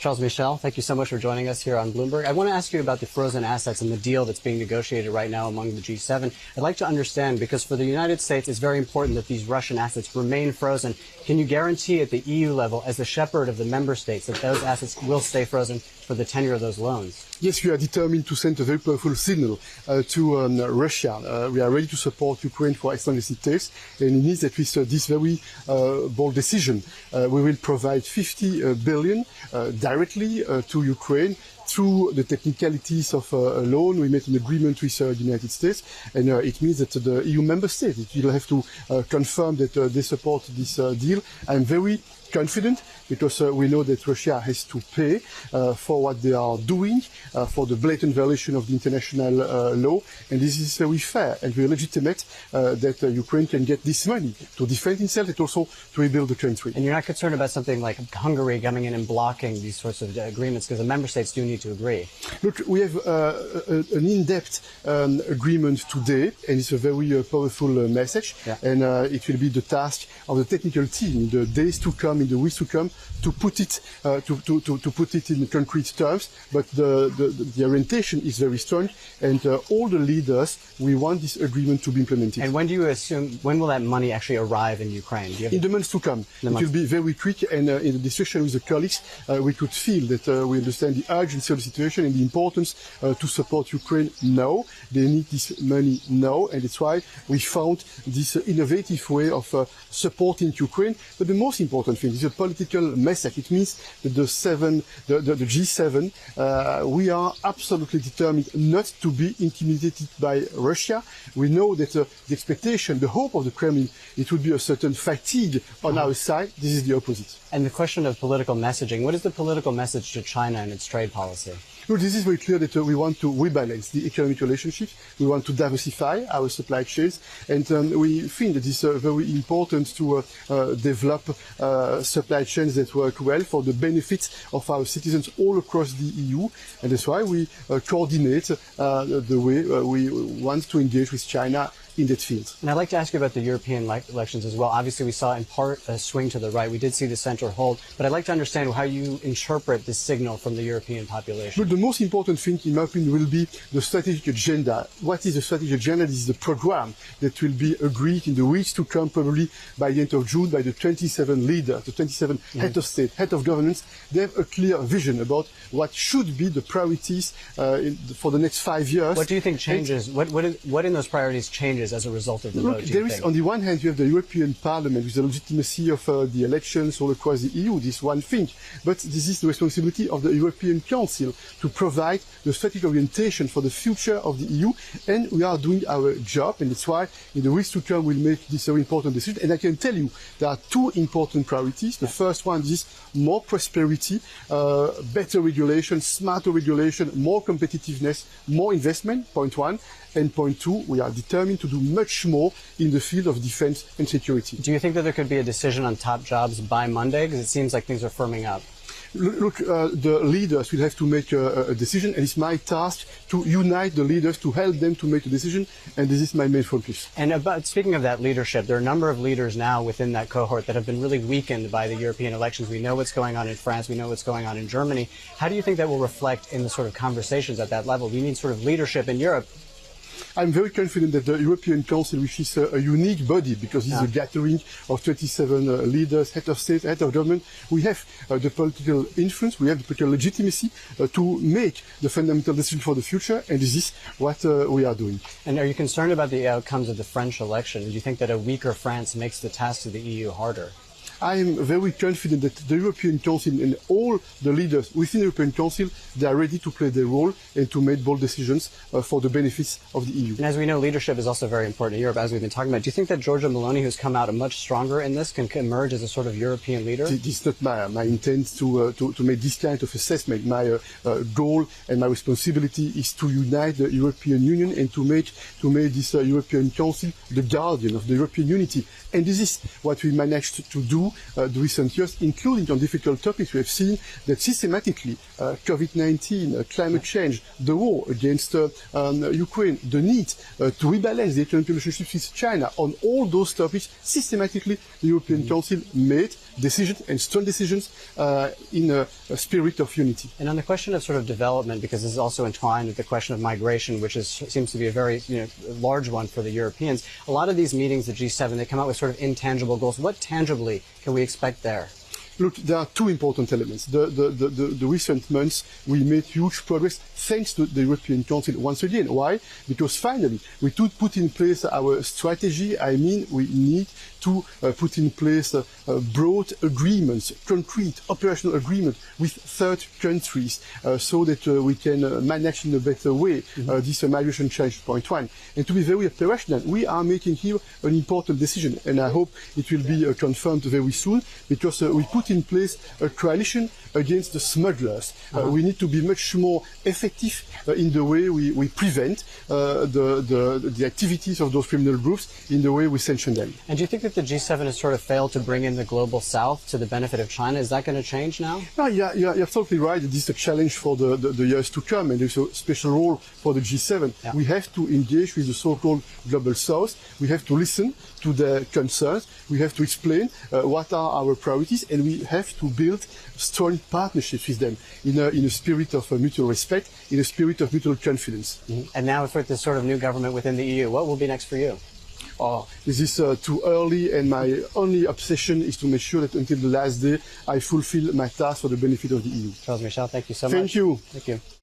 Charles Michel, thank you so much for joining us here on Bloomberg. I want to ask you about the frozen assets and the deal that's being negotiated right now among the G7. I'd like to understand, because for the United States, it's very important that these Russian assets remain frozen. Can you guarantee at the EU level, as the shepherd of the member states, that those assets will stay frozen for the tenure of those loans? Yes, we are determined to send a very powerful signal to Russia. We are ready to support Ukraine for as long as it takes, and it means that with this very bold decision, we will provide 50 billion directly to Ukraine through the technicalities of a loan. We made an agreement with the United States, and it means that the EU member states will have to confirm that they support this deal. I'm very confident because we know that Russia has to pay for what they are doing, for the blatant violation of the international law, and this is very fair and very legitimate that Ukraine can get this money to defend itself and also to rebuild the country. And you're not concerned about something like Hungary coming in and blocking these sorts of agreements, because the member states do need to agree? Look, we have an in-depth agreement today, and it's a very powerful message, and it will be the task of the technical team in the days to come, in the weeks to come, to put it to put it in concrete terms. But the orientation is very strong, and all the leaders, we want this agreement to be implemented. And when do you assume, when will that money actually arrive in Ukraine? In the months to come. It will be very quick, and in the discussion with the colleagues, we could feel that we understand the urgency of the situation and the importance to support Ukraine now. They need this money now, and that's why we found this innovative way of supporting Ukraine. But the most important thing is a political message. It means that the G7, we are absolutely determined not to be intimidated by Russia. We know that the expectation, the hope of the Kremlin, it would be a certain fatigue on our side. This is the opposite. And the question of political messaging, what is the political message to China and its trade policy? Well, this is very clear that we want to rebalance the economic relationships. We want to diversify our supply chains, and we think that it's very important to develop supply chains that work well for the benefit of our citizens all across the EU, and that's why we coordinate the way we want to engage with China in that field. And I'd like to ask you about the European elections as well. Obviously, we saw in part a swing to the right. We did see the center hold, but I'd like to understand how you interpret this signal from the European population. But the most important thing, in my opinion, will be the strategic agenda. What is the strategic agenda? This is the program that will be agreed in the weeks to come, probably by the end of June, by the 27 leaders, the 27 head of state, head of governments. They have a clear vision about what should be the priorities for the next 5 years. What do you think changes? What in those priorities changes as a result of the vote? There is, on the one hand, you have the European Parliament with the legitimacy of the elections all across the EU, this one thing. But this is the responsibility of the European Council to provide the strategic orientation for the future of the EU, and we are doing our job, and that's why in the weeks to come we'll make this very important decision. And I can tell you there are two important priorities. The first one is more prosperity, better regulation, smarter regulation, more competitiveness, more investment, point one. And point two, we are determined to do much more in the field of defense and security. Do you think that there could be a decision on top jobs by Monday? Because it seems like things are firming up. Look, the leaders will have to make a decision, and it's my task to unite the leaders, to help them to make a decision, and this is my main focus. And speaking of that leadership, there are a number of leaders now within that cohort that have been really weakened by the European elections. We know what's going on in France. We know what's going on in Germany. How do you think that will reflect in the sort of conversations at that level? We need sort of leadership in Europe. I'm very confident that the European Council, which is a unique body because it's a gathering of 27 leaders, head of state, head of government, we have the political influence, we have the political legitimacy to make the fundamental decision for the future, and this is what we are doing. And are you concerned about the outcomes of the French election? Do you think that a weaker France makes the task of the EU harder? I am very confident that the European Council and all the leaders within the European Council, they are ready to play their role and to make bold decisions for the benefits of the EU. And as we know, leadership is also very important in Europe, as we've been talking about. Do you think that Giorgia Meloni, who's come out much stronger in this, can emerge as a sort of European leader? It's not my intent to make this kind of assessment. My goal and my responsibility is to unite the European Union and to make this European Council the guardian of the European unity. And this is what we managed to do the recent years, including on difficult topics. We have seen that systematically COVID-19, climate change, the war against Ukraine, the need to rebalance the economic relationships with China, on all those topics, systematically the European Council made decisions and strong decisions in a spirit of unity. And on the question of sort of development, because this is also entwined with the question of migration, which seems to be a very large one for the Europeans, a lot of these meetings, the G7, they come out with sort of intangible goals. What tangibly can we expect there? Look, there are two important elements. The recent months, we made huge progress thanks to the European Council once again. Why? Because finally, we put in place our strategy. I mean, we need to put in place broad agreements, concrete operational agreements with third countries so that we can manage in a better way this migration challenge, point one. And to be very operational, we are making here an important decision, and I hope it will be confirmed very soon, because we put in place a coalition against the smugglers. We need to be much more effective in the way we prevent the activities of those criminal groups, in the way we sanction them. And do you think that the G7 has sort of failed to bring in the global south to the benefit of China? Is that going to change now? No, you're absolutely right. This is a challenge for the years to come, and there's a special role for the G7. Yeah. We have to engage with the so-called global south. We have to listen to their concerns. We have to explain what are our priorities, and we have to build strong partnerships with them in a spirit of mutual respect, in a spirit of mutual confidence. And now with this sort of new government within the EU, what will be next for you? Oh, this is too early, and my only obsession is to make sure that until the last day I fulfill my task for the benefit of the EU. Charles Michel, thank you so much. Thank you. Thank you.